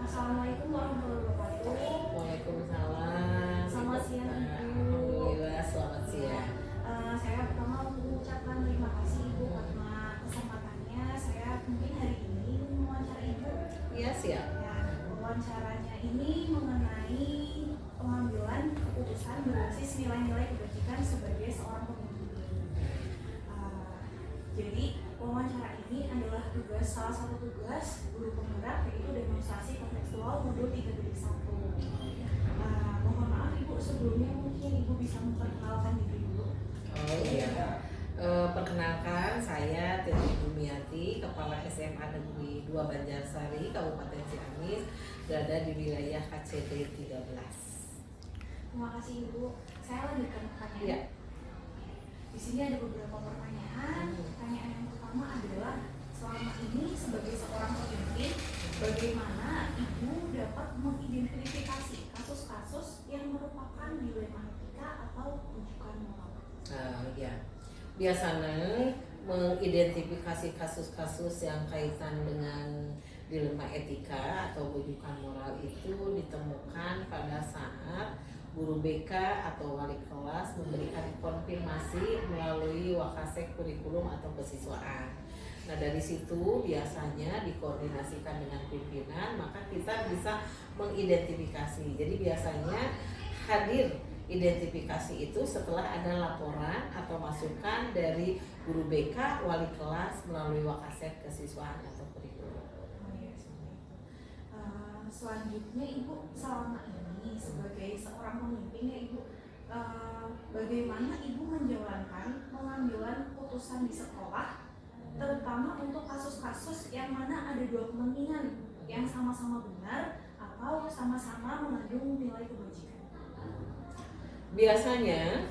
Assalamualaikum warahmatullahi wabarakatuh. Waalaikumsalam. Selamat siang, Ibu. Alhamdulillah, selamat siang. Saya pertama mengucapkan terima kasih Ibu karena kesempatannya. Saya mungkin hari ini mewawancarai Ibu. Iya, siap. Ya, wawancaranya ini mengenai pengambilan keputusan berbasis nilai-nilai kebajikan sebagai seorang pemimpin. Jadi wawancara ini adalah salah satu tugas guru penggerak, yaitu demonstrasi kontekstual modul 3.1. Mohon maaf Ibu, sebelumnya mungkin Ibu bisa memperkenalkan diri dulu. Oh iya. Perkenalkan, saya Titi Dumiati, Kepala SMA Negeri 2 Banjarsari, Kabupaten Ciamis, berada di wilayah KCD 13. Terima kasih Ibu. Saya lanjutkan pertanyaan. Iya. Di sini ada beberapa pertanyaan. Pertanyaan yang pertama adalah, selama ini sebagai seorang pemimpin, bagaimana Ibu dapat mengidentifikasi kasus-kasus yang merupakan dilema etika atau rujukan moral? Ya. Biasanya mengidentifikasi kasus-kasus yang kaitan dengan dilema etika atau rujukan moral itu ditemukan pada saat guru BK atau wali kelas memberikan konfirmasi melalui wakasek kurikulum atau kesiswaan. Nah, dari situ biasanya dikoordinasikan dengan pimpinan, maka kita bisa mengidentifikasi. Jadi biasanya hadir identifikasi itu setelah ada laporan atau masukan dari guru BK, wali kelas melalui wakasek kesiswaan atau kurikulum. Oh iya, seperti itu. Selanjutnya Ibu, selama ini sebagai seorang pemimpin ya Ibu, bagaimana Ibu menjalankan pengambilan putusan di sekolah, terutama untuk kasus-kasus yang mana ada dua kepentingan yang sama-sama benar atau sama-sama mengandung nilai kebajikan? Biasanya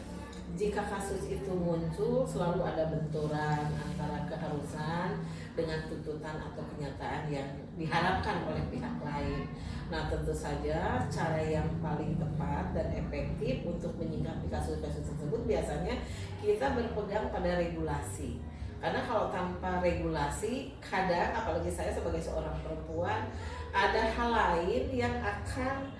jika kasus itu muncul selalu ada benturan antara keharusan dengan tuntutan atau kenyataan yang diharapkan oleh pihak lain. Nah, tentu saja cara yang paling tepat dan efektif untuk menyikapi kasus-kasus tersebut biasanya kita berpegang pada regulasi. Karena kalau tanpa regulasi, kadang apalagi saya sebagai seorang perempuan, ada hal lain yang akan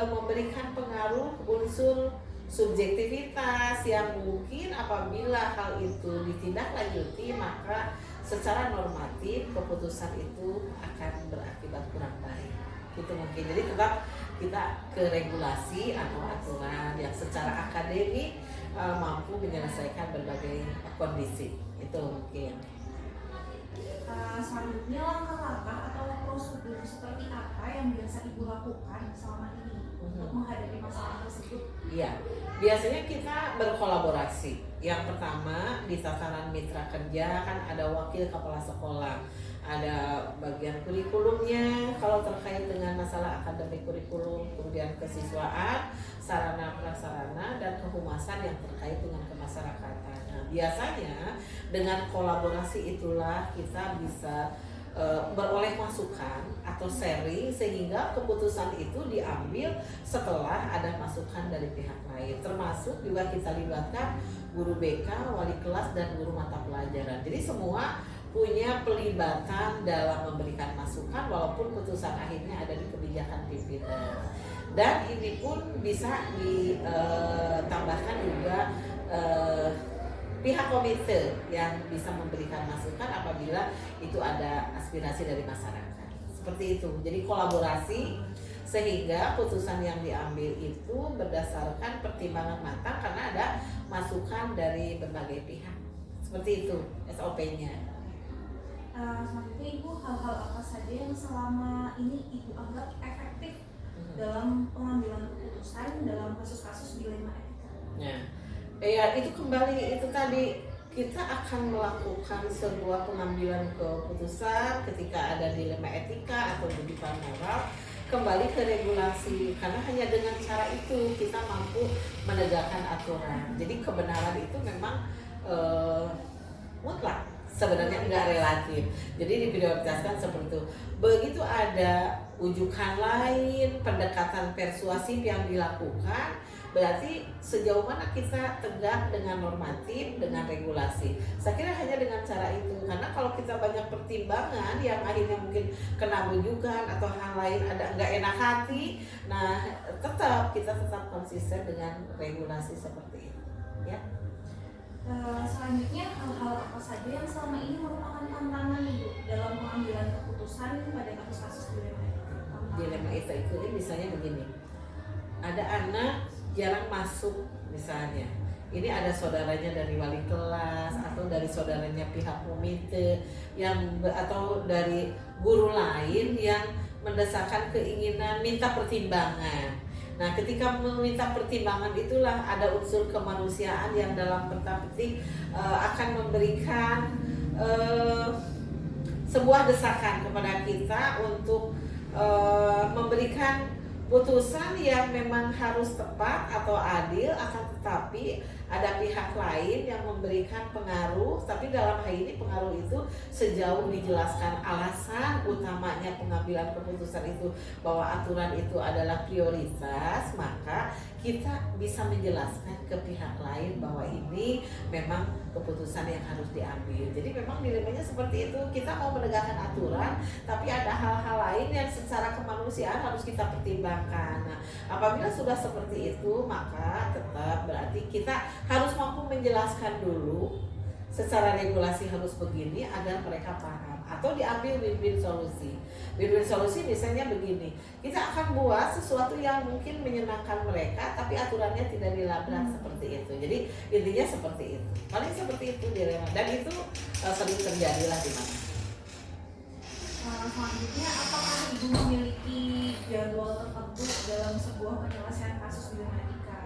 memberikan pengaruh unsur subjektivitas yang mungkin apabila hal itu ditindaklanjuti, maka secara normatif keputusan itu akan berakibat kurang baik. Itu mungkin. Jadi tetap kita ke regulasi atau aturan yang secara akademik mampu menyelesaikan berbagai kondisi. Itu mungkin. Selanjutnya, langkah-langkah atau prosedur seperti apa yang biasa Ibu lakukan selama ini untuk menghadapi masalah tersebut? Iya, biasanya kita berkolaborasi. Yang pertama di tataran mitra kerja kan ada wakil kepala sekolah, ada bagian kurikulumnya kalau terkait dengan masalah akademik kurikulum, kemudian kesiswaan, sarana prasarana, dan kehumasan yang terkait dengan kemasyarakatan. Nah, biasanya dengan kolaborasi itulah kita bisa beroleh masukan atau sharing sehingga keputusan itu diambil setelah ada masukan dari pihak lain, termasuk juga kita libatkan guru BK, wali kelas, dan guru mata pelajaran. Jadi semua punya pelibatan dalam memberikan masukan walaupun putusan akhirnya ada di kebijakan pimpinan. Dan ini pun bisa ditambahkan juga pihak komite yang bisa memberikan masukan apabila itu ada aspirasi dari masyarakat. Seperti itu. Jadi kolaborasi sehingga putusan yang diambil itu berdasarkan pertimbangan matang karena ada masukan dari berbagai pihak. Seperti itu SOP-nya. Selanjutnya Ibu, hal-hal apa saja yang selama ini Ibu anggap efektif dalam pengambilan keputusan dalam kasus-kasus dilema etika? Ya, itu kembali itu tadi kita akan melakukan sebuah pengambilan keputusan ketika ada dilema etika atau rujukan moral, kembali ke regulasi, karena hanya dengan cara itu kita mampu menegakkan aturan. Jadi kebenaran itu memang sebenarnya nggak relatif. Jadi diprioritaskan seperti itu. Begitu ada ujukan lain, pendekatan persuasif yang dilakukan, berarti sejauh mana kita tegak dengan normatif, dengan regulasi. Saya kira hanya dengan cara itu, karena kalau kita banyak pertimbangan yang akhirnya mungkin kena bujukan atau hal lain ada nggak enak hati, nah kita tetap konsisten dengan regulasi seperti itu, ya. Selanjutnya hal-hal apa saja yang selama ini merupakan tantangan Ibu dalam pengambilan keputusan pada kasus-kasus Dilema itu ini misalnya begini, ada anak jarang masuk misalnya, ini ada saudaranya dari wali kelas atau dari saudaranya pihak komite atau dari guru lain yang mendesakkan keinginan minta pertimbangan. Nah, ketika meminta pertimbangan itulah ada unsur kemanusiaan yang dalam tanda petik akan memberikan sebuah desakan kepada kita untuk memberikan putusan yang memang harus tepat atau adil, akan tetapi ada pihak lain yang memberikan pengaruh, tapi dalam hal ini pengaruh itu sejauh dijelaskan alasan utamanya pengambilan keputusan itu bahwa aturan itu adalah prioritas, maka kita bisa menjelaskan ke pihak lain bahwa ini memang keputusan yang harus diambil. Jadi memang dilemanya seperti itu, kita mau menegakkan aturan tapi ada hal-hal lain yang secara kemanusiaan harus kita pertimbangkan. Nah, apabila sudah seperti itu, maka tetap berarti kita harus mampu menjelaskan dulu secara regulasi harus begini agar mereka paham, atau diambil win-win solusi. Win-win solusi misalnya begini, kita akan buat sesuatu yang mungkin menyenangkan mereka tapi aturannya tidak dilabrak seperti itu. Jadi intinya seperti itu, paling seperti itu dilema, dan itu sering terjadilah di mana. Selanjutnya, apakah Ibu memiliki jadwal tertentu dalam sebuah penyelesaian kasus dilema etika?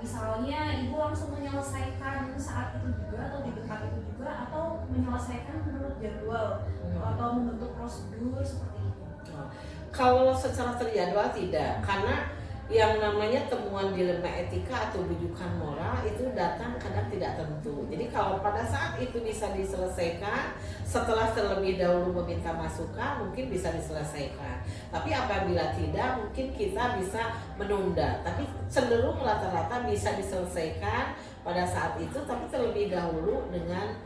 Misalnya Ibu langsung menyelesaikan saat itu juga atau di tempat itu juga, atau menyelesaikan menurut jadwal atau membentuk prosedur seperti itu? Kalau secara terjadwal tidak, karena yang namanya temuan dilema etika atau bujukan moral itu datang kadang tidak tentu. Jadi kalau pada saat itu bisa diselesaikan, setelah terlebih dahulu meminta masukan mungkin bisa diselesaikan. Tapi apabila tidak, mungkin kita bisa menunda. Tapi cenderung rata-rata bisa diselesaikan pada saat itu, tapi terlebih dahulu dengan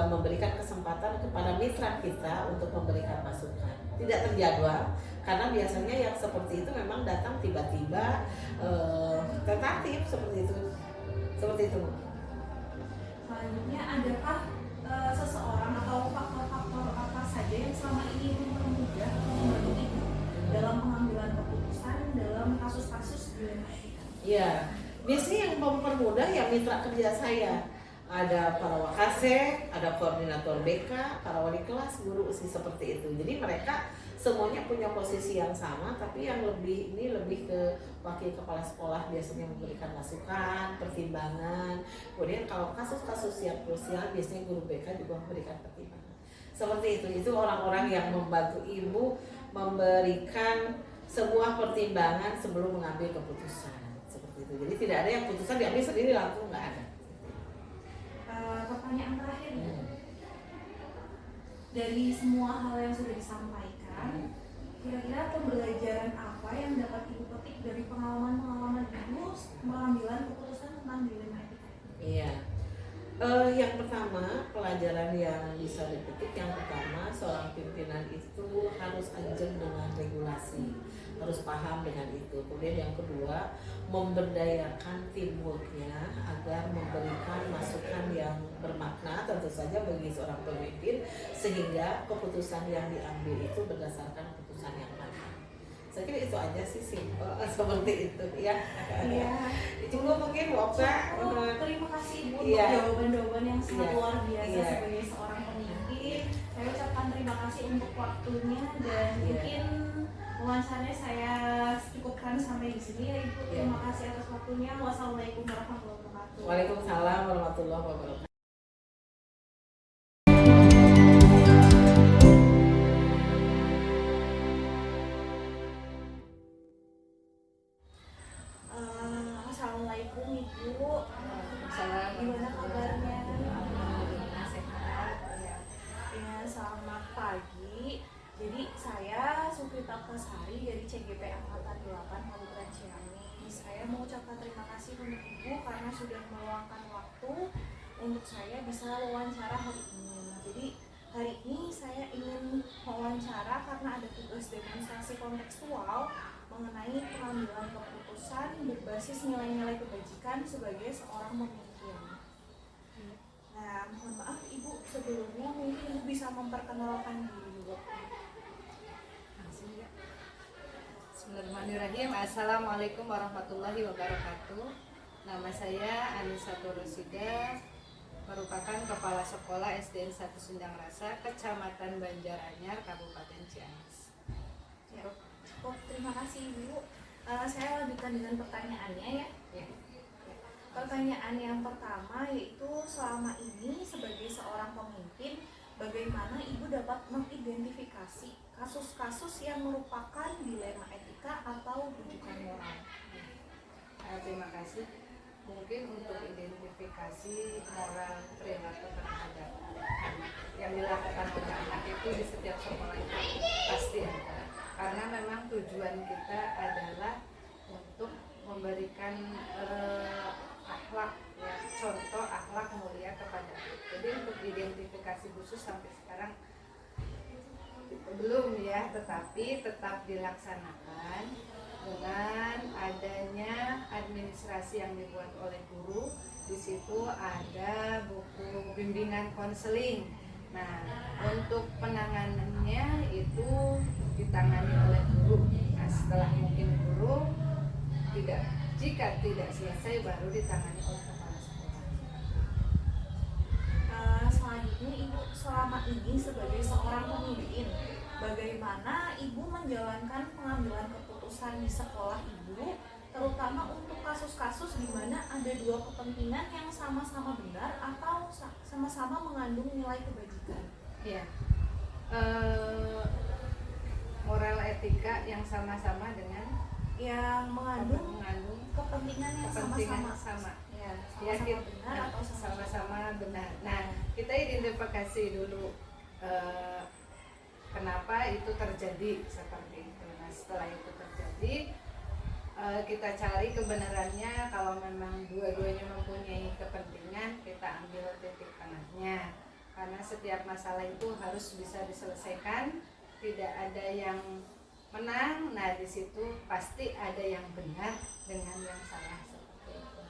memberikan kesempatan kepada mitra kita untuk memberikan masukan. Tidak terjadwal, karena biasanya yang seperti itu memang datang tiba-tiba, tentatif seperti itu. Selanjutnya, adakah seseorang atau faktor-faktor apa saja yang selama ini mempermudah atau membantu Ibu dalam pengambilan keputusan dalam kasus-kasus dilema etika? Ya, biasanya yang mempermudah ya mitra kerja saya. Ada para wakasek, ada koordinator BK, para wali kelas, guru sih seperti itu. Jadi mereka semuanya punya posisi yang sama, tapi yang lebih ke wakil kepala sekolah biasanya memberikan masukan, pertimbangan. Kemudian kalau kasus-kasus yang krusial biasanya guru BK juga memberikan pertimbangan. Seperti itu orang-orang yang membantu Ibu memberikan sebuah pertimbangan sebelum mengambil keputusan. Seperti itu. Jadi tidak ada yang putusan diambil sendiri langsung, nggak ada. Pertanyaan terakhir, dari semua hal yang sudah disampaikan, kira-kira pembelajaran apa yang dapat Ibu petik dari pengalaman Ibu pengambilan keputusan tentang dilema etika? Iya, yang pertama pelajaran yang bisa dipetik, yang pertama seorang pimpinan itu harus ajeng dengan regulasi, harus paham dengan itu. Kemudian yang kedua, memberdayakan teamworknya agar memberikan masukan yang bermakna tentu saja bagi seorang pemimpin, sehingga keputusan yang diambil itu berdasarkan keputusan yang matang. Saya kira itu aja sih, simple seperti itu ya. Iya. Itu mungkin Woksa. Terima kasih Ibu Iya. untuk jawaban-jawaban yang sangat Iya. luar biasa Iya. sebagai seorang pemimpin. Saya ucapkan terima kasih untuk waktunya, dan Iya. mungkin wawancaranya saya cukupkan sampai di sini ya Ibu. Iya. Terima kasih atas waktunya. Wassalamualaikum warahmatullahi wabarakatuh. Waalaikumsalam warahmatullahi wabarakatuh. Assalamualaikum Ibu. Waalaikumsalam. Gimana kabarnya? Alhamdulillah sehat. Ya. untuk saya bisa wawancara hari ini. Nah, jadi hari ini saya ingin wawancara karena ada tugas demonstrasi kontekstual mengenai pengambilan keputusan berbasis nilai-nilai kebajikan sebagai seorang pemimpin. Nah, mohon maaf Ibu, sebelumnya mungkin Ibu bisa memperkenalkan diri dulu. Langsung ya. Bismillahirrahmanirrahim. Assalamualaikum warahmatullahi wabarakatuh. Nama saya Anisatul Rosida, merupakan Kepala Sekolah SDN 1 Sendang Rasa, Kecamatan Banjaranyar, Kabupaten Ciamis. Ya, cukup. Terima kasih Ibu. Saya lanjutkan dengan pertanyaannya ya. Ya. Pertanyaan yang pertama yaitu, selama ini sebagai seorang pemimpin, bagaimana Ibu dapat mengidentifikasi kasus-kasus yang merupakan dilema etika atau rujukan moral? Terima kasih. Mungkin untuk identifikasi moral perilaku terhadap anak yang dilakukan oleh anak itu di setiap sekolah itu pasti ada. Karena memang tujuan kita adalah untuk memberikan akhlak, ya, contoh akhlak mulia kepada anak. Jadi untuk identifikasi khusus sampai sekarang belum ya, tetapi tetap dilaksanakan dengan adanya administrasi yang dibuat oleh guru. Di situ ada buku bimbingan konseling. Nah, untuk penanganannya itu ditangani oleh guru. Nah, setelah mungkin guru jika tidak selesai baru ditangani oleh kepala sekolah. Selanjutnya Ibu, selama ini sebagai seorang pemimpin, bagaimana Ibu menjalankan pengambilan keputusan di sekolah Ibu, terutama untuk kasus-kasus di mana ada dua kepentingan yang sama-sama benar atau sama-sama mengandung nilai kebajikan? Ya, moral etika yang sama-sama dengan Yang mengandung kepentingan yang kepentingan sama-sama sama. ya, Ya, sama-sama benar atau sama-sama benar. Nah, kita identifikasi dulu kenapa itu terjadi seperti itu. Nah, setelah itu terjadi, kita cari kebenarannya. Kalau memang dua-duanya mempunyai kepentingan, kita ambil titik tengahnya. Karena setiap masalah itu harus bisa diselesaikan, tidak ada yang menang. Nah, di situ pasti ada yang benar dengan yang salah seperti itu.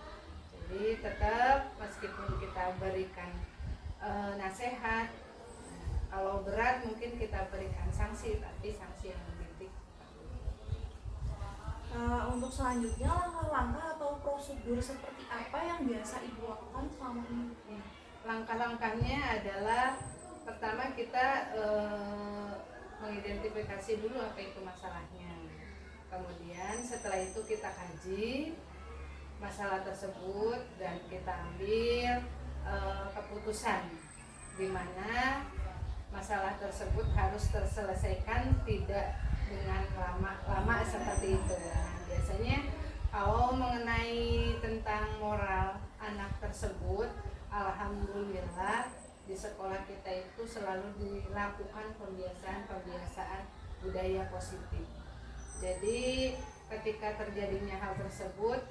Jadi tetap meskipun kita berikan nasihat, kalau berat mungkin kita berikan sanksi, tapi sanksi yang mendidik. Untuk selanjutnya, langkah-langkah atau prosedur seperti apa yang biasa Ibu lakukan selama ini? Langkah-langkahnya adalah pertama kita mengidentifikasi dulu apa itu masalahnya. Kemudian setelah itu kita kaji masalah tersebut dan kita ambil keputusan di mana masalah tersebut harus terselesaikan, tidak dengan lama seperti itu. Nah, biasanya kalau mengenai tentang moral anak tersebut, alhamdulillah di sekolah kita itu selalu dilakukan pembiasaan budaya positif. Jadi ketika terjadinya hal tersebut,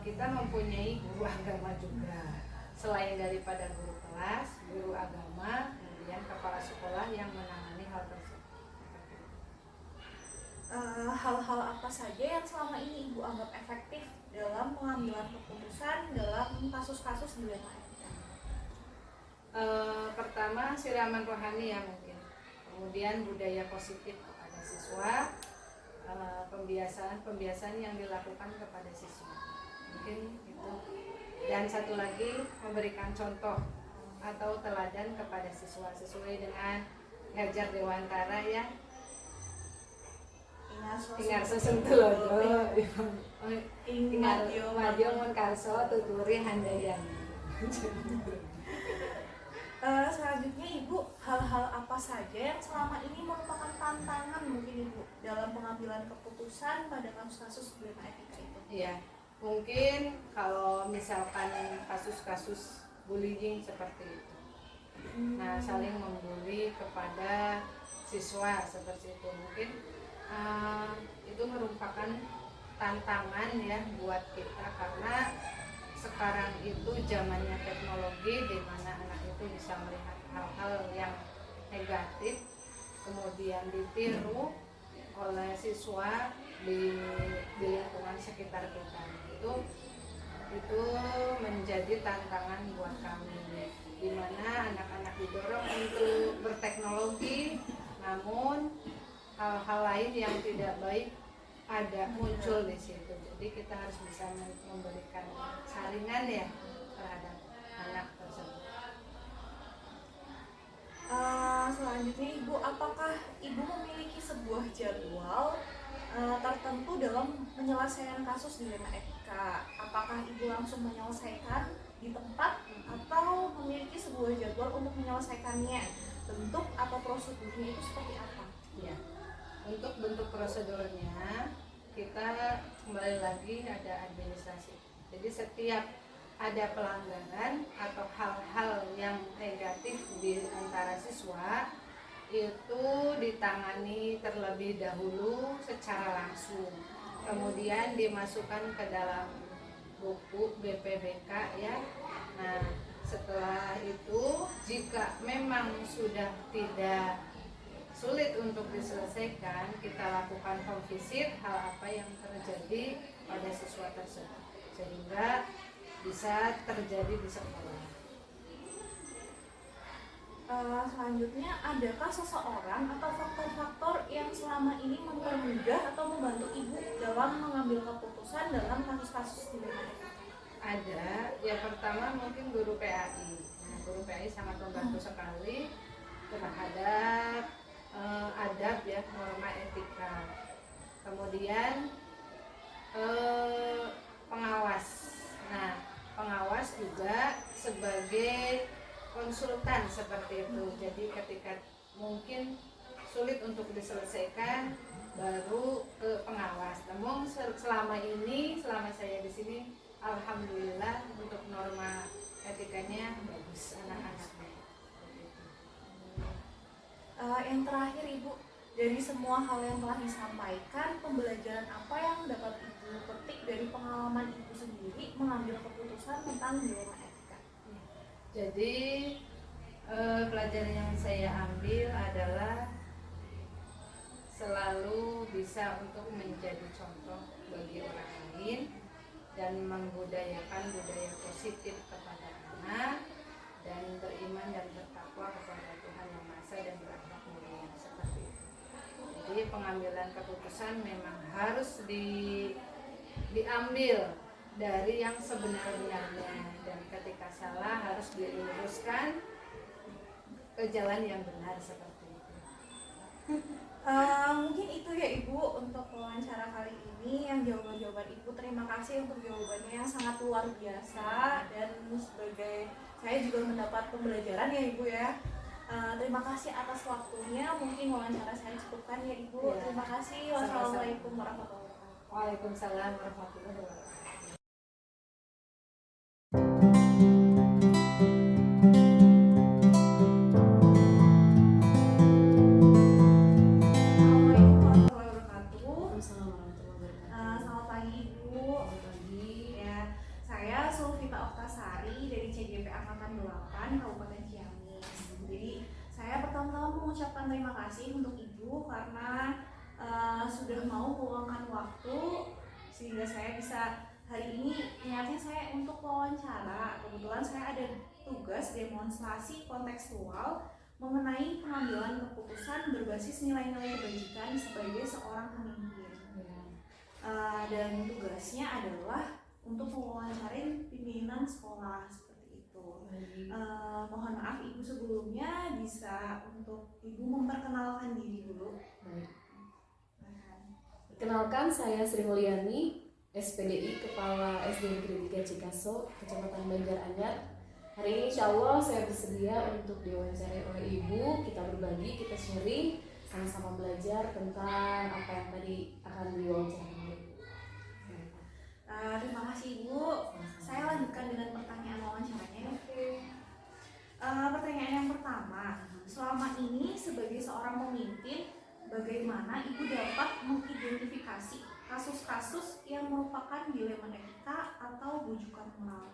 kita mempunyai guru agama juga. Selain daripada guru kelas, guru agama, kemudian kepala sekolah yang menangani hal tersebut. Hal-hal apa saja yang selama ini Ibu anggap efektif dalam pengambilan keputusan dalam kasus-kasus dilema etika? Pertama siraman rohani ya mungkin, kemudian budaya positif kepada siswa, pembiasaan yang dilakukan kepada siswa mungkin itu, dan satu lagi memberikan contoh atau teladan kepada siswa sesuai dengan Ngajar Dewantara ya, ingat sesentuh ingat majo mun karso tuturi handayani. Selanjutnya Ibu, hal-hal apa saja yang selama ini merupakan tantangan mungkin Ibu dalam pengambilan keputusan pada kasus-kasus dilema etika itu? Iya, mungkin kalau misalkan kasus-kasus bullying seperti itu, nah saling membuli kepada siswa seperti itu, mungkin itu merupakan tantangan ya buat kita, karena sekarang itu zamannya teknologi di mana anak itu bisa melihat hal-hal yang negatif kemudian ditiru oleh siswa di lingkungan sekitar kita. Itu menjadi tantangan buat kami, di mana anak-anak didorong untuk berteknologi, namun hal-hal lain yang tidak baik ada muncul di situ. Jadi kita harus bisa memberikan saringan ya terhadap anak tersebut. Selanjutnya Ibu, apakah Ibu memiliki sebuah jadwal tertentu dalam menyelesaikan kasus dilema etika? Apakah Ibu langsung menyelesaikan di tempat atau memiliki sebuah jadwal untuk menyelesaikannya? Bentuk atau prosedurnya itu seperti apa? Ya, untuk bentuk prosedurnya kita kembali lagi ada administrasi. Jadi setiap ada pelanggaran atau hal-hal yang negatif di antara siswa itu ditangani terlebih dahulu secara langsung, kemudian dimasukkan ke dalam buku BPBK ya. Nah, setelah itu jika memang sudah tidak sulit untuk diselesaikan, kita lakukan home visit hal apa yang terjadi pada siswa tersebut sehingga bisa terjadi di sekolah. Selanjutnya, adakah seseorang atau faktor-faktor yang selama ini mempermudah atau membantu Ibu dalam mengambil keputusan dalam kasus-kasus dilema etika? Ada, yang pertama mungkin guru PAI. Nah, guru PAI sangat membantu sekali terhadap adab ya, norma etika. Kemudian pengawas. Nah, pengawas juga sebagai konsultan seperti itu. Jadi ketika mungkin sulit untuk diselesaikan baru ke pengawas. Namun selama ini, selama saya di sini, alhamdulillah untuk norma etikanya bagus anak-anaknya. Yang terakhir Ibu, dari semua hal yang telah disampaikan, pembelajaran apa yang dapat Ibu petik dari pengalaman Ibu sendiri mengambil keputusan tentang dilema etika? Jadi pelajaran yang saya ambil adalah selalu bisa untuk menjadi contoh bagi orang lain dan membudayakan budaya positif kepada anak dan beriman dan bertakwa kepada Tuhan Yang Maha Esa dan berakhlak mulia seperti itu. Jadi pengambilan keputusan memang harus diambil dari yang sebenar-benarnya dan ketika salah harus diluruskan ke jalan yang benar seperti itu. Mungkin itu ya Ibu untuk wawancara kali ini. Yang jawaban-jawaban Ibu, terima kasih untuk jawabannya yang sangat luar biasa, dan sebagai saya juga mendapat pembelajaran ya Ibu ya. Terima kasih atas waktunya. Mungkin wawancara saya cukupkan ya Ibu. Ya. Terima kasih. Wassalamualaikum warahmatullahi wabarakatuh. Waalaikumsalam warahmatullahi wabarakatuh. Selamat pagi Ibu. Ya, saya Sulfita Oktasari dari CGP Angkatan 8 Kabupaten Ciamis. Jadi saya pertama-tama mengucapkan terima kasih untuk Ibu karena sudah mau meluangkan waktu sehingga saya bisa hari ini. Niatnya saya untuk wawancara. Kebetulan saya ada tugas demonstrasi kontekstual mengenai pengambilan keputusan berbasis nilai-nilai kebajikan sebagai seorang pemimpin. Dan tugasnya adalah untuk mewawancarin pimpinan sekolah seperti itu. Mohon maaf Ibu sebelumnya, bisa untuk Ibu memperkenalkan diri dulu. Perkenalkan, saya Sri Mulyani, SPDI Kepala SD Negeri 3 Cikaso, Kecamatan Banjaranyar. Hari ini insya Allah saya bersedia untuk diwawancarai oleh Ibu. Kita berbagi, kita sharing, sama-sama belajar tentang apa yang tadi akan diwawancarai. Terima kasih Ibu. Saya lanjutkan dengan pertanyaan wawancaranya. Pertanyaan yang pertama, selama ini sebagai seorang pemimpin, bagaimana Ibu dapat mengidentifikasi kasus-kasus yang merupakan dilema etika atau bujukan moral?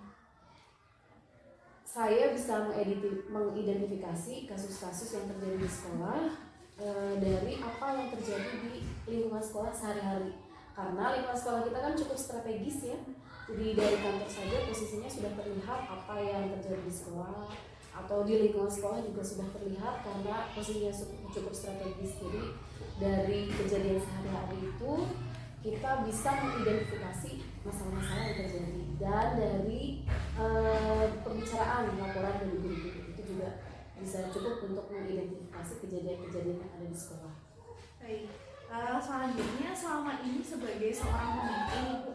Saya bisa mengidentifikasi kasus-kasus yang terjadi di sekolah dari apa yang terjadi di lingkungan sekolah sehari-hari. Karena lingkungan sekolah kita kan cukup strategis ya. Jadi dari kantor saja posisinya sudah terlihat apa yang terjadi di sekolah, atau di lingkungan sekolah juga sudah terlihat karena posisinya cukup strategis. Jadi dari kejadian sehari-hari itu kita bisa mengidentifikasi masalah-masalah yang terjadi, dan dari pembicaraan laporan dari guru-guru itu juga bisa cukup untuk mengidentifikasi kejadian-kejadian yang ada di sekolah. Baik, selanjutnya selama ini sebagai seorang pemimpin Ibu,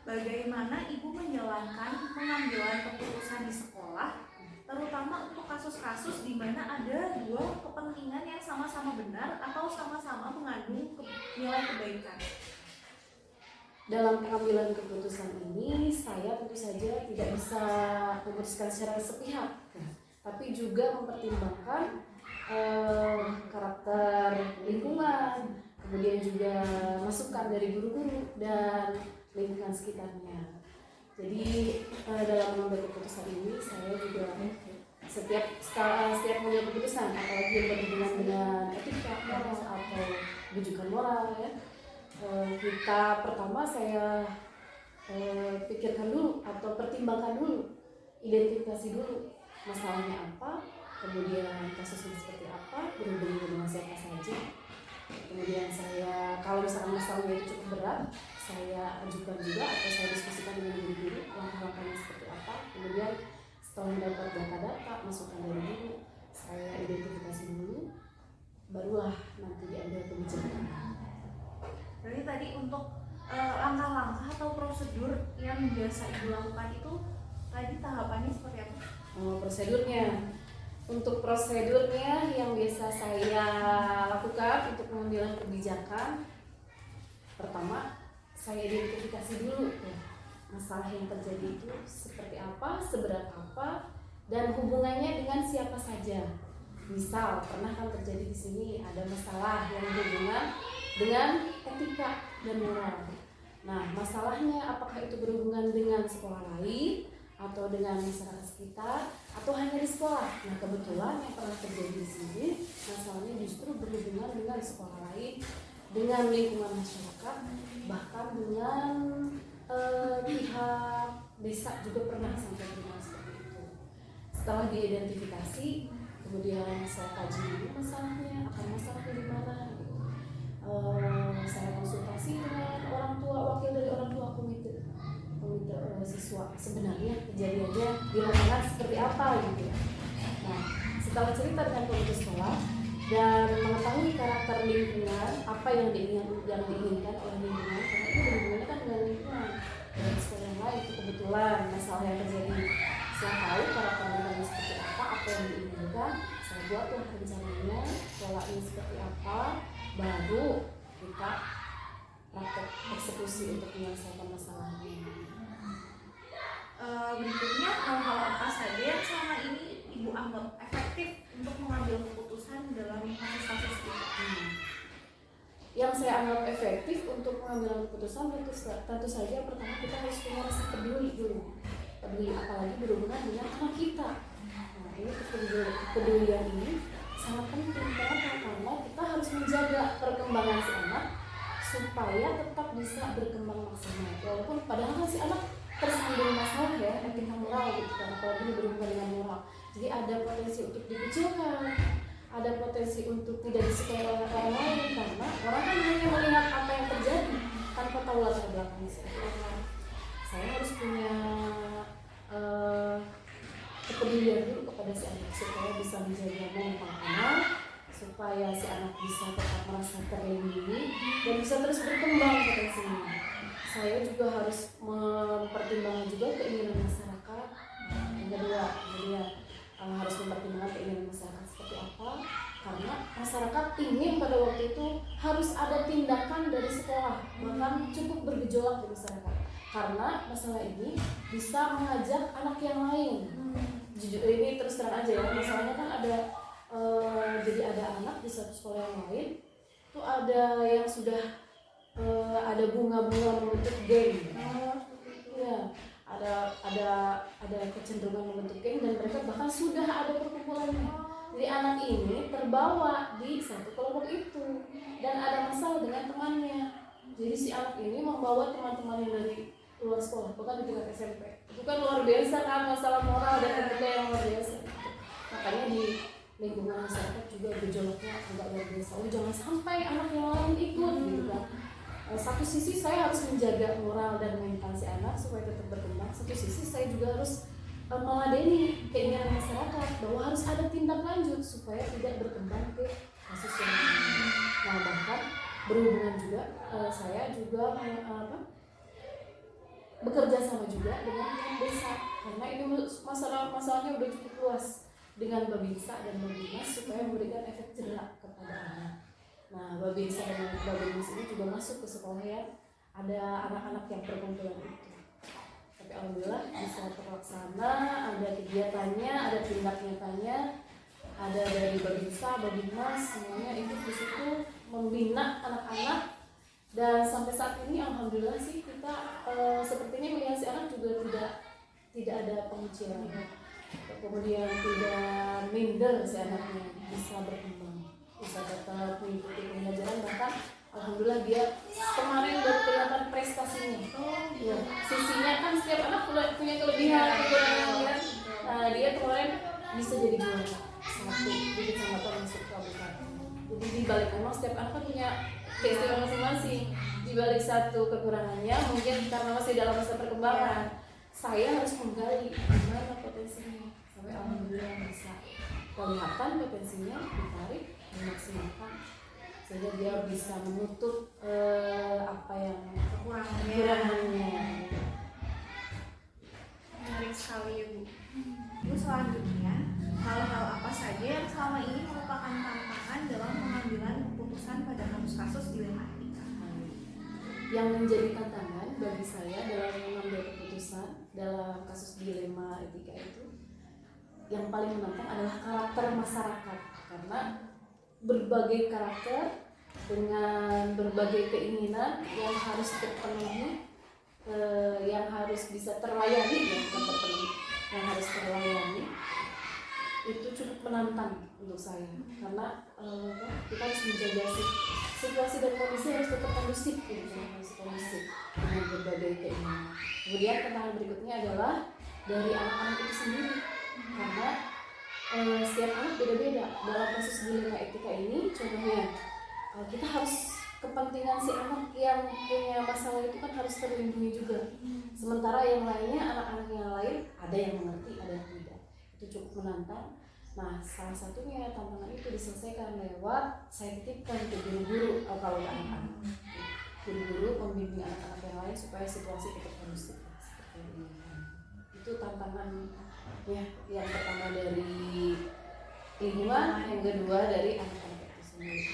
bagaimana Ibu menjalankan pengambilan keputusan di sekolah, terutama untuk kasus-kasus di mana ada dua kepentingan yang sama-sama benar atau sama-sama mengandung nilai kebaikan? Dalam pengambilan keputusan ini, saya tentu saja tidak bisa memutuskan secara sepihak, tapi juga mempertimbangkan karakter lingkungan, kemudian juga masukan dari guru-guru dan lingkungan sekitarnya. Jadi dalam mengambil keputusan ini, saya juga setiap mengambil keputusan, apalagi yang berhubungan dengan etika, moral atau bujukan moral ya, kita pertama saya pikirkan dulu atau pertimbangkan dulu, identifikasi dulu masalahnya apa, kemudian kasusnya seperti apa, berhubungan dengan siapa saja. Kemudian saya, kalau misalkan masalahnya itu cukup berat, saya ajukan juga atau saya diskusikan dengan guru-guru langkah-langkahnya seperti apa. Kemudian setelah mendapat data-data masukan dari guru, saya identifikasi dulu, barulah nanti diambil kebijakan. Berarti tadi untuk langkah-langkah atau prosedur yang biasa Ibu lakukan itu tadi tahapannya seperti apa? Prosedurnya, untuk prosedurnya yang biasa saya lakukan untuk pengambilan kebijakan, pertama saya identifikasi dulu ya, masalah yang terjadi itu seperti apa, seberat apa, dan hubungannya dengan siapa saja. Misal pernah kan terjadi di sini ada masalah yang berhubungan dengan etika dan moral. Nah, masalahnya apakah itu berhubungan dengan sekolah lain atau dengan masyarakat sekitar atau hanya di sekolah? Nah, kebetulan yang pernah terjadi di sini masalahnya justru berhubungan dengan sekolah lain, dengan lingkungan masyarakat, bahkan dengan pihak desa juga pernah sampai dengan seperti itu. Setelah diidentifikasi, kemudian saya kaji dulu masalahnya, akar masalahnya di mana. Saya konsultasi dengan orang tua, wakil dari orang tua komite siswa, sebenarnya kejadiannya di lapangan seperti apa gitu ya. Nah, setelah cerita dengan komite sekolah dan mengetahui karakter lingkungan, apa yang diinginkan oleh lingkungan, karena itu berhubungannya kan dengan lingkungan dan sekolah yang lain, itu kebetulan masalah yang terjadi. Saya tahu karakter lingkungan seperti apa yang diinginkan, saya buatlah rencananya, polanya seperti apa, baru kita praktek eksekusi untuk menyelesaikan masalahnya. Berikutnya, hal-hal apa saja yang selama ini Ibu anggap efektif untuk mengambil keputusan dalam kasus-kasus ini? Yang saya anggap efektif untuk mengambil keputusan tentu saja pertama kita harus punya rasa peduli dulu. Peduli apalagi berhubungan dengan anak kita. Nah, ini kepedulian ini sangat penting. Karena kita harus menjaga perkembangan si anak supaya tetap bisa berkembang maksimal. Walaupun padahal kan si anak tersandung masalah ya, etika moral gitu kan, apalagi berhubungan dengan moral. Jadi ada potensi untuk dikucilkan, ada potensi untuk tidak disukai oleh orang lain, karena orang kan hanya melihat apa yang terjadi tanpa tahu latar belakangnya seperti apa. Saya harus punya kepedulian dulu kepada si anak supaya bisa menjaga mental anak, supaya si anak bisa tetap merasa terlindungi dan bisa terus berkembang potensinya. Saya juga harus mempertimbangkan juga keinginan masyarakat. Yang kedua, harus mempertimbangkan keinginan masyarakat seperti apa, karena masyarakat ingin pada waktu itu harus ada tindakan dari sekolah, bahkan cukup bergejolak di masyarakat, karena masalah ini bisa mengajak anak yang lain. Jujur ini terus terang aja ya, masalahnya kan ada jadi ada anak di satu sekolah yang lain itu ada yang sudah ada bunga-bunga membentuk geng. Ya, ada kecenderungan membentuk geng dan mereka bahkan sudah ada perkumpulannya. Jadi anak ini terbawa di satu kelompok itu dan ada masalah dengan temannya. Jadi si anak ini membawa teman-temannya dari luar sekolah, bahkan di tingkat SMP. Itu kan luar biasa kan, masalah moral dan etika yang luar biasa. Makanya di lingkungan masyarakat juga gejolaknya agak luar biasa. Oh, jangan sampai anak yang lain ikut gitu kan. Satu sisi saya harus menjaga moral dan mental si anak supaya tetap berkembang. Satu sisi saya juga harus meladeni keinginan masyarakat bahwa harus ada tindak lanjut supaya tidak berkembang ke kasus yang lain. Nah, bahkan berhubungan juga saya juga bekerja sama juga dengan desa karena ini masalahnya udah cukup luas dengan Babinsa dan Babinas supaya memberikan efek jerak kepada anak. Nah, Babinsa dan Babinas ini juga masuk ke sekolah yang ada anak-anak yang berkumpulan itu. Tapi alhamdulillah bisa terlaksana, ada kegiatannya, ada tindak nyatanya, ada dari Babinsa, Babinas, semuanya ikut di situ membina anak-anak. Dan sampai saat ini alhamdulillah sih kita sepertinya melihat si anak juga tidak ada pengucilan, kemudian tidak minder, si anaknya bisa berkembang, bisa tetap mengikuti pembelajaran, bahkan alhamdulillah dia kemarin baru kelihatan prestasinya. Ya, sisinya kan setiap anak punya kelebihan kekurangan. Nah, dia kemarin bisa jadi juara satu di kecamatan masuk kabupaten. Jadi di balik memang setiap anak kan punya keistimewaan masing-masing. Di balik satu kekurangannya mungkin karena masih dalam masa perkembangan, saya harus menggali gimana potensinya sampai alhamdulillah bisa kelihatan potensinya, ditarik, dimaksimalkan sehingga dia bisa menutup apa yang kekurangannya. Menarik sekali ya Bu. Bu, selanjutnya hal-hal apa saja yang selama ini merupakan tantangan dalam pengambilan keputusan pada kasus-kasus dilema etika? Yang menjadi tantangan bagi saya dalam mengambil keputusan dalam kasus dilema etika itu, yang paling menantang adalah karakter masyarakat, karena berbagai karakter dengan berbagai keinginan yang harus terpenuhi, yang harus bisa terlayani, yang harus terlayani, itu cukup menantang untuk saya karena kita harus menjaga situasi dan kondisi harus tetap kondusif, kondusif dengan berbagai keinginan. Kemudian tantangan berikutnya adalah dari anak-anak itu sendiri, karena setiap anak beda-beda. Dalam kasus dilema etika ini, contohnya kita harus kepentingan si anak yang punya masalah itu kan harus terlindungi juga. Sementara yang lainnya, anak-anak yang lain ada yang mengerti, ada yang tidak. Itu cukup menantang. Nah, salah satunya tantangan itu diselesaikan lewat saya titipkan ke guru-guru kalau anak-anak. Guru-guru membimbing anak-anak yang lain supaya situasi tetap kondusif. Itu tantangan ya, yang pertama dari lingkungan, yang kedua dari anak-anak itu sendiri.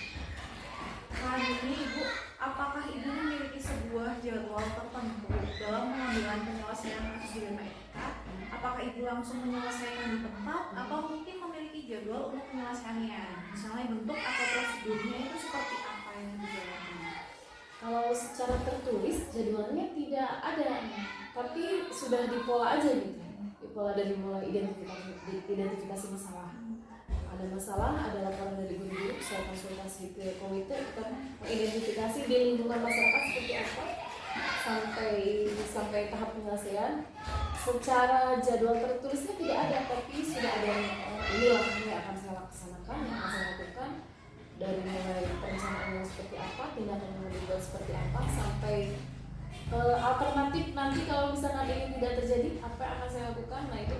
Selanjutnya Ibu, apakah Ibu memiliki sebuah jadwal tertentu dalam pengambilan penyelesaian kasus dilema etika? Apakah Ibu langsung menyelesaikan di tempat atau mungkin memiliki jadwal untuk penyelesaiannya? Misalnya bentuk atau prosedurnya itu seperti apa yang dijalankan? Kalau secara tertulis jadwalnya tidak ada, tapi sudah dipola aja gitu. Dipola dari mulai identifikasi masalah. Ada masalah, ada laporan dari guru-guru, saya konsultasi ke komite, kita mengidentifikasi di lingkungan masyarakat seperti apa sampai tahap penyelesaian. Secara jadwal tertulisnya tidak ada, tapi sudah ada ini langkahnya yang akan saya laksanakan, yang akan saya lakukan dari mulai perencanaannya seperti apa, tindakan yang dibuat seperti apa, sampai alternatif nanti kalau misalkan ini tidak terjadi apa yang akan saya lakukan. Nah itu,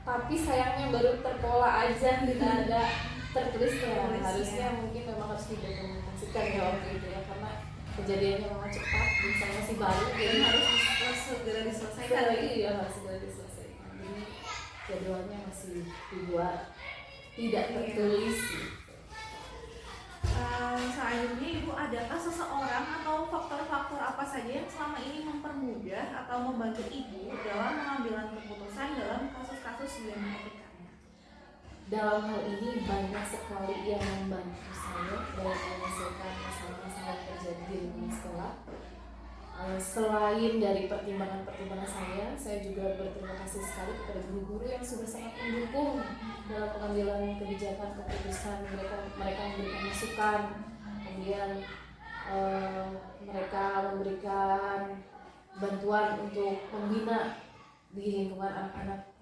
tapi sayangnya baru terpola aja, tidak ada tertulisnya. Harusnya mungkin memang harus didokumentasikan ya waktu itu ya, karena kejadiannya memang cepat dan saya masih baru, jadi harus segera diselesaikan. Iya, harus segera diselesaikan. Jadi jadwalnya masih dibuat tidak tertulis. Selanjutnya Ibu, adakah seseorang atau faktor-faktor apa saja yang selama ini mempermudah atau membantu Ibu dalam pengambilan keputusan dalam kasus-kasus dilema etikanya? dalam hal ini banyak sekali yang membantu saya dalam menyelesaikan masalah-masalah yang terjadi di lingkungan sekolah. Selain dari pertimbangan-pertimbangan saya juga berterima kasih sekali kepada guru-guru yang sudah sangat mendukung dalam pengambilan kebijakan keputusan. Mereka memberikan masukan, kemudian mereka memberikan bantuan untuk membina di lingkungan anak-anak.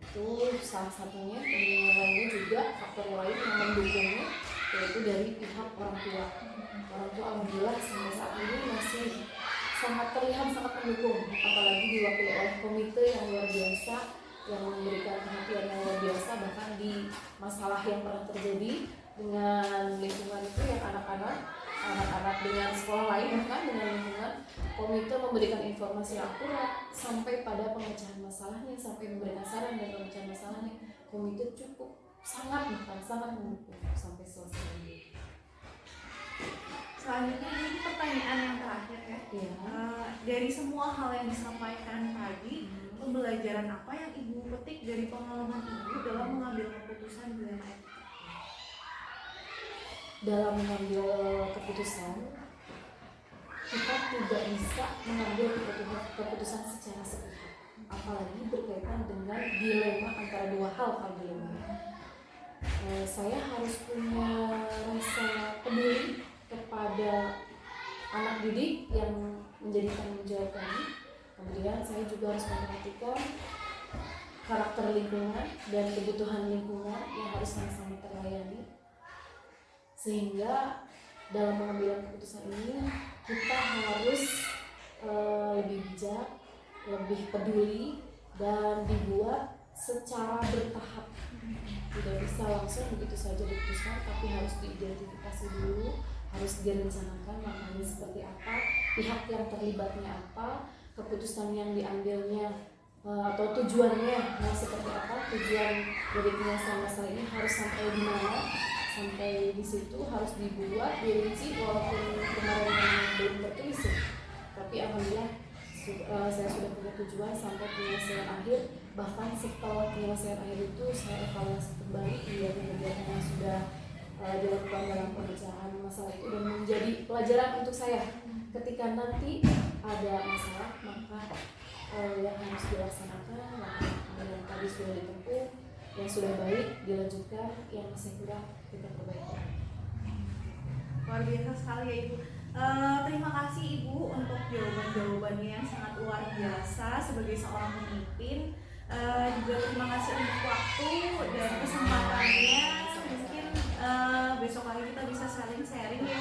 Itu salah satunya, dan yang lainnya juga faktor lain yang mendukungnya yaitu dari pihak orang tua. Orang tua alhamdulillah sampai saat ini masih sangat terlihat sangat mendukung, apalagi diwakili oleh komite yang luar biasa yang memberikan perhatian yang luar biasa. Bahkan di masalah yang pernah terjadi dengan lingkungan itu, yang anak-anak dengan sekolah lain, bahkan dengan lingkungan, komite memberikan informasi yang akurat sampai pada pemecahan masalahnya, sampai memberikan saran dan pemecahan masalahnya. Komite cukup sangat mendukung sampai selesai. Selanjutnya ini pertanyaan yang terakhir ya. Ya. Dari semua hal yang disampaikan tadi, pembelajaran apa yang Ibu petik dari pengalaman Ibu dalam mengambil keputusan dilema etika? Dalam mengambil keputusan, kita tidak bisa mengambil keputusan secara sepihak, apalagi berkaitan dengan dilema antara dua hal dilema. Saya harus punya rasa peduli kepada anak didik yang menjadi tanggung jawab kami. Kemudian saya juga harus memperhatikan karakter lingkungan dan kebutuhan lingkungan yang harus sama-sama terlayani, sehingga dalam mengambil keputusan ini kita harus lebih bijak, lebih peduli, dan dibuat secara bertahap. Tidak bisa langsung begitu saja diputuskan, tapi harus diidentifikasi dulu, harus direncanakan maknanya seperti apa, pihak yang terlibatnya apa, keputusan yang diambilnya atau tujuannya seperti apa, tujuan dari penyelesaian masalah ini harus sampai di mana. Sampai di situ harus dibuat, dirinci, walaupun kemarin belum tertulis, tapi alhamdulillah saya sudah punya tujuan sampai penyelesaian akhir. Bahkan setelah penyelesaian akhir itu saya evaluasi kembali kegiatan-kegiatan yang sudah dilakukan dalam pemecahan masalah itu, dan menjadi pelajaran untuk saya ketika nanti ada masalah, maka yang harus dilaksanakan, langkah yang tadi sudah ditempuh, yang sudah baik dilanjutkan, yang masih kurang kita perbaiki. Luar biasa sekali ya Ibu. Terima kasih Ibu untuk jawaban-jawabannya yang sangat luar biasa sebagai seorang pemimpin. Juga terima kasih untuk waktu dan kesempatannya. Mungkin besok hari kita bisa sharing-sharing ya